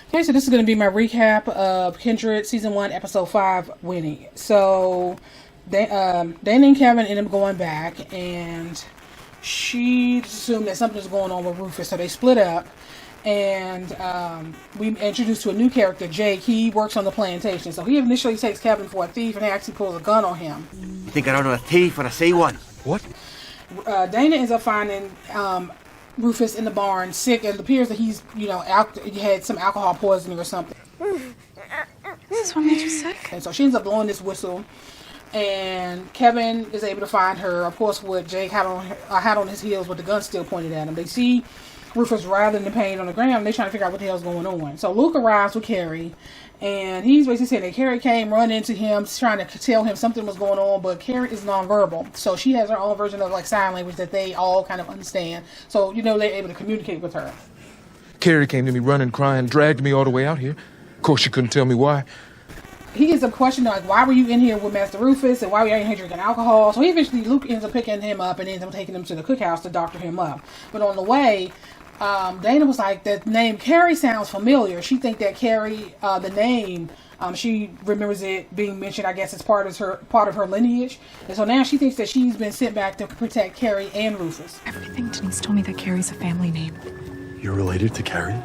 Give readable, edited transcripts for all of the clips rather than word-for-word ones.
Okay, so this is going to be my recap of Kindred Season 1, Episode 5, Winnie. So, Dana and Kevin end up going back, and she assumed that something was going on with Rufus, so they split up. And we introduced to a new character, Jake. He works on the plantation, so he initially takes Kevin for a thief, and he actually pulls a gun on him. You think I don't know a thief when I see one? What? Dana ends up finding Rufus in the barn, sick, and it appears that he's, he had some alcohol poisoning or something. This is what made you sick. And so she ends up blowing this whistle, and Kevin is able to find her, of course, with Jake hat on his heels with the gun still pointed at him. They see Rufus writhing in pain on the ground, and they're trying to figure out what the hell's going on. So Luke arrives with Carrie, and he's basically saying that Carrie came, run into him, trying to tell him something was going on, but Carrie is nonverbal. So she has her own version of like sign language that they all kind of understand. So, they're able to communicate with her. Carrie came to me running, crying, dragged me all the way out here. Of course, she couldn't tell me why. He ends up questioning, like, why were you in here with Master Rufus, and why were you in here drinking alcohol? So Luke ends up picking him up and ends up taking him to the cookhouse to doctor him up. But on the way, Dana was like, the name Carrie sounds familiar. She think that Carrie, the name, she remembers it being mentioned, I guess, as part of her lineage. And so now she thinks that she's been sent back to protect Carrie and Rufus. Everything Denise told me that Carrie's a family name. You're related to Carrie?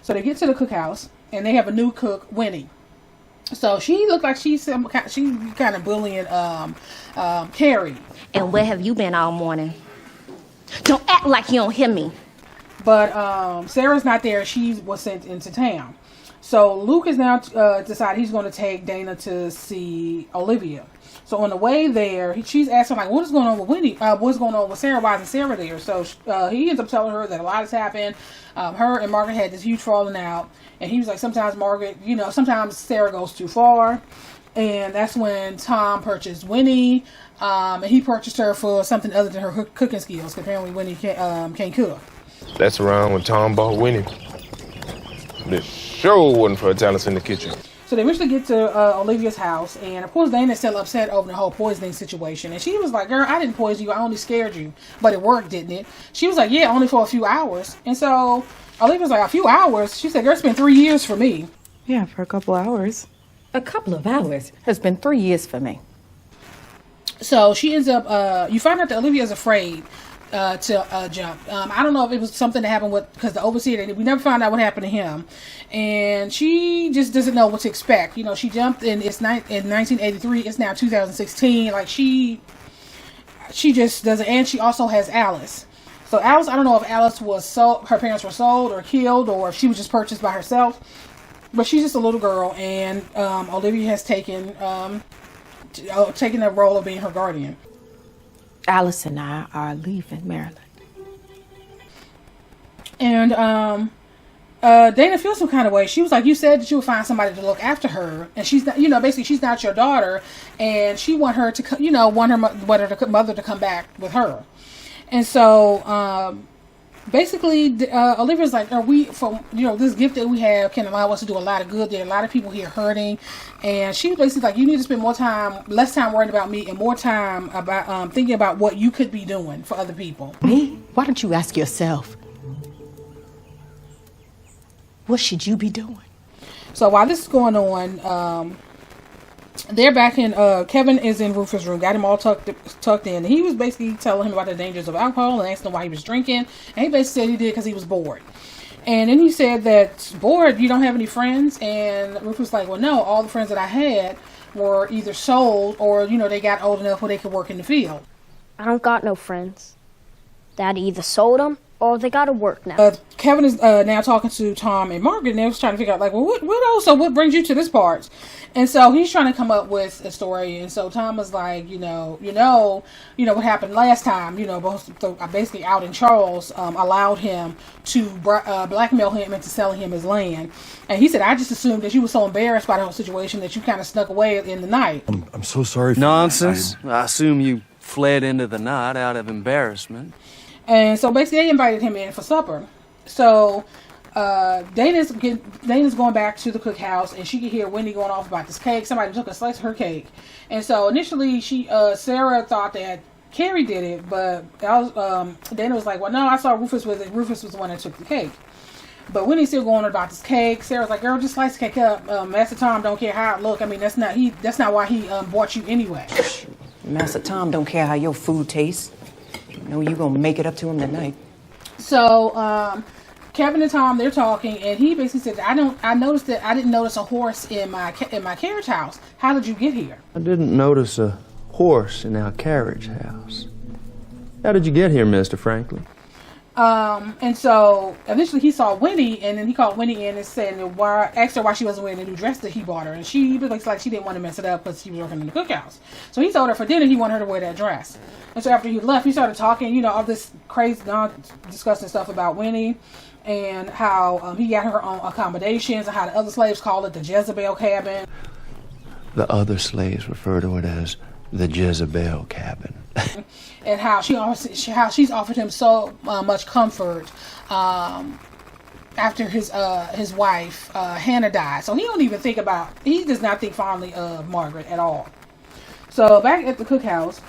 So they get to the cookhouse, and they have a new cook, Winnie. So she looked like she's kind of bullying Carrie. And where have you been all morning? Don't act like you don't hear me. But Sarah's not there. She was sent into town. So Luke has now decided he's going to take Dana to see Olivia. So on the way there, she's asking, like, what is going on with Winnie? What's going on with Sarah? Why isn't Sarah there? So he ends up telling her that a lot has happened. Her and Margaret had this huge falling out. And he was like, sometimes sometimes Sarah goes too far. And that's when Tom purchased Winnie. And he purchased her for something other than her cooking skills. Because apparently Winnie can't cook. That's around when Tom bought Winnie. This sure wasn't for her talents in the kitchen. So they eventually get to Olivia's house, and of course Dana's still upset over the whole poisoning situation. And she was like, girl, I didn't poison you, I only scared you. But it worked, didn't it? She was like, yeah, only for a few hours. And so Olivia's like, a few hours? She said, girl, it's been 3 years for me. Yeah, for a couple hours. A couple of hours has been 3 years for me. So she ends up, you find out that Olivia's afraid to jump. I don't know if it was something that happened because the overseer, we never found out what happened to him. And she just doesn't know what to expect. She jumped in 1983. It's now 2016. Like she just doesn't. And she also has Alice. So Alice, I don't know if Alice was sold, her parents were sold or killed, or if she was just purchased by herself. But she's just a little girl, and Olivia has taken the role of being her guardian. Alice and I are leaving Maryland. And Dana feels some kind of way. She was like, you said that you would find somebody to look after her, and she's not, basically she's not your daughter, and she want her to mother to come back with her. And so basically Olivia's like, this gift that we have can allow us to do a lot of good. There are a lot of people here hurting, and she was basically like, you need to spend less time worrying about me and more time about thinking about what you could be doing for other people. Me? Why don't you ask yourself, what should you be doing? So while this is going on, they're back in, Kevin is in Rufus' room, got him all tucked in. He was basically telling him about the dangers of alcohol and asking him why he was drinking. And he basically said he did because he was bored. And then he said that, bored, you don't have any friends? And Rufus was like, well, no, all the friends that I had were either sold or, they got old enough where they could work in the field. I don't got no friends. Dad either sold them or they gotta work now. Kevin is now talking to Tom and Margaret, and they was trying to figure out, like, well, what brings you to this part? And so he's trying to come up with a story, and so Tom was like, what happened last time, basically out in Charles allowed him to blackmail him into selling him his land. And he said, I just assumed that you were so embarrassed by the whole situation that you kind of snuck away in the night. I'm so sorry for Nonsense. I assume you fled into the night out of embarrassment. And so basically they invited him in for supper. So Dana's going back to the cookhouse, and she could hear Winnie going off about this cake. Somebody took a slice of her cake. And so initially Sarah thought that Carrie did it, but Dana was like, well, no, I saw Rufus with it. Rufus was the one that took the cake. But Winnie's still going on about this cake. Sarah's like, girl, just slice the cake up. Master Tom don't care how it look. I mean, that's not why he bought you anyway. Master Tom don't care how your food tastes. You know you gonna make it up to him tonight. So, Kevin and Tom, they're talking, and he basically said, I noticed that I didn't notice a horse in my carriage house. How did you get here? I didn't notice a horse in our carriage house. How did you get here, Mr. Franklin? And so eventually he saw Winnie, and then he called Winnie in and said, asked her why she wasn't wearing the new dress that he bought her, and she looks like she didn't want to mess it up because he was working in the cookhouse. So he told her for dinner he wanted her to wear that dress. And so after he left, he started talking, all this crazy, disgusting stuff about Winnie and how he got her own accommodations and how the other slaves call it the Jezebel cabin. The other slaves refer to it as the Jezebel cabin. And how she's offered him so much comfort after his wife Hannah died. So he does not think fondly of Margaret at all. So back at the cookhouse,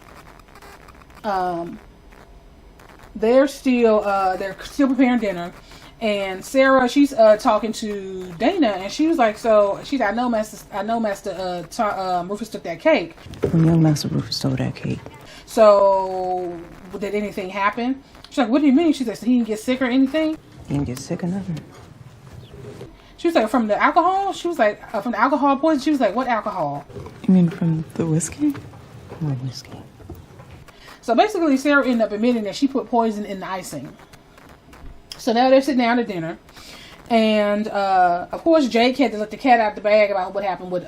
they're still preparing dinner, and Sarah, she's talking to Dana, and she was like, I know Master Rufus took that cake. Young Master Rufus stole that cake. So, did anything happen? She's like, what do you mean? She said, so he didn't get sick or anything? He didn't get sick or nothing. She was like, from the alcohol? She was like, from the alcohol poison? She was like, what alcohol? You mean from the whiskey? What whiskey? So basically, Sarah ended up admitting that she put poison in the icing. So now they're sitting down to dinner. And, of course, Jake had to let the cat out the bag about what happened with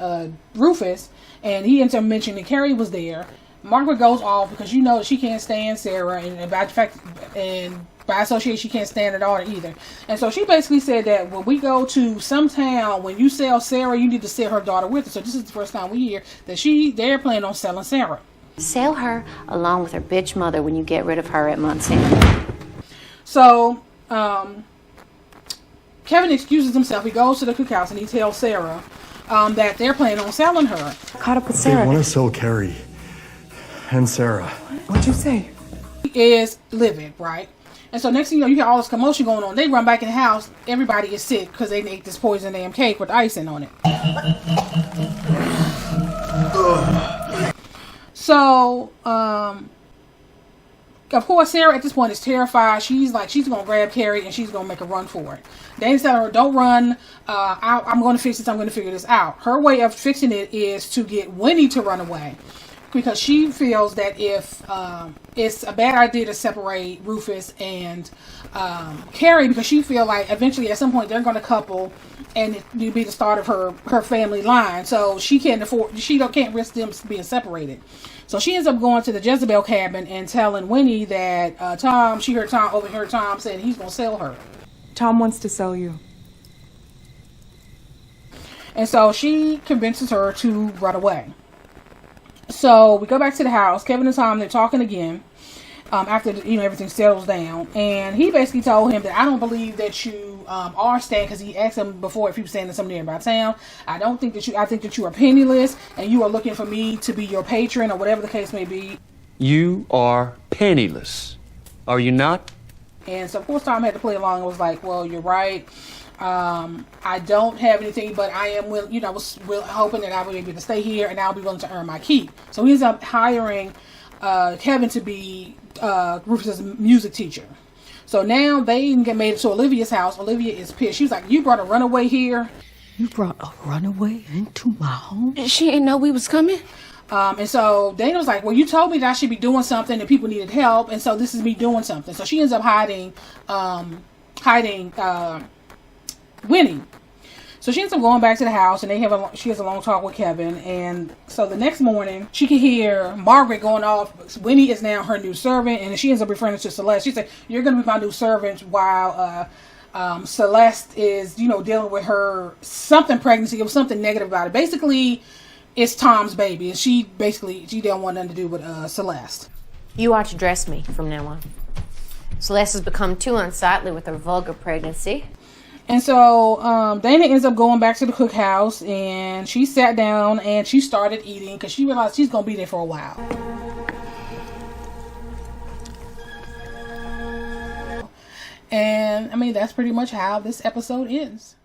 Rufus. And he ends up mentioning that Carrie was there. Margaret goes off because she can't stand Sarah, and by association she can't stand her daughter either. And so she basically said that when we go to some town, when you sell Sarah, you need to sell her daughter with her. So this is the first time we hear that they're planning on selling Sarah. Sell her along with her bitch mother when you get rid of her at Montana. So Kevin excuses himself. He goes to the cookhouse and he tells Sarah that they're planning on selling her. Caught up with They Sarah. want to sell Carrie and Sarah. What'd you say? He is livid, right? And so next thing you know, you hear all this commotion going on. They run back in the house. Everybody is sick because they ate this poison damn cake with icing on it. So, of course, Sarah at this point is terrified. She's going to grab Carrie and she's going to make a run for it. Dana's telling her, don't run. I'm going to fix this. I'm going to figure this out. Her way of fixing it is to get Winnie to run away. Because she feels that if it's a bad idea to separate Rufus and Carrie, because she feels like eventually at some point they're going to couple and it'll be the start of her family line. So she can't risk them being separated. So she ends up going to the Jezebel cabin and telling Winnie that overheard Tom saying he's going to sell her. Tom wants to sell you. And so she convinces her to run away. So we go back to the house. Kevin and Tom, they're talking again after everything settles down, and he basically told him that I don't believe that you are staying, because he asked him before if he was staying in some nearby town. I think that you are penniless and you are looking for me to be your patron or whatever the case may be. You are penniless, are you not? And so of course Tom had to play along and was like, well, you're right. I don't have anything, but I am hoping that I will be able to stay here and I'll be willing to earn my keep. So he ends up hiring Kevin to be Rufus's music teacher. So now they made it to Olivia's house. Olivia is pissed. She was like, you brought a runaway here? You brought a runaway into my home? She didn't know we was coming? And so Dana was like, well, you told me that I should be doing something and people needed help, and so this is me doing something. So she ends up hiding Winnie. So she ends up going back to the house, and she has a long talk with Kevin. And so the next morning, she can hear Margaret going off. Winnie is now her new servant, and she ends up referring to Celeste. She said, "You're going to be my new servant," while Celeste is, dealing with her pregnancy. It was something negative about it. Basically, it's Tom's baby, and she didn't want nothing to do with Celeste. You are to dress me from now on. Celeste has become too unsightly with her vulgar pregnancy. And so Dana ends up going back to the cookhouse, and she sat down and she started eating because she realized she's going to be there for a while. And I mean, that's pretty much how this episode ends.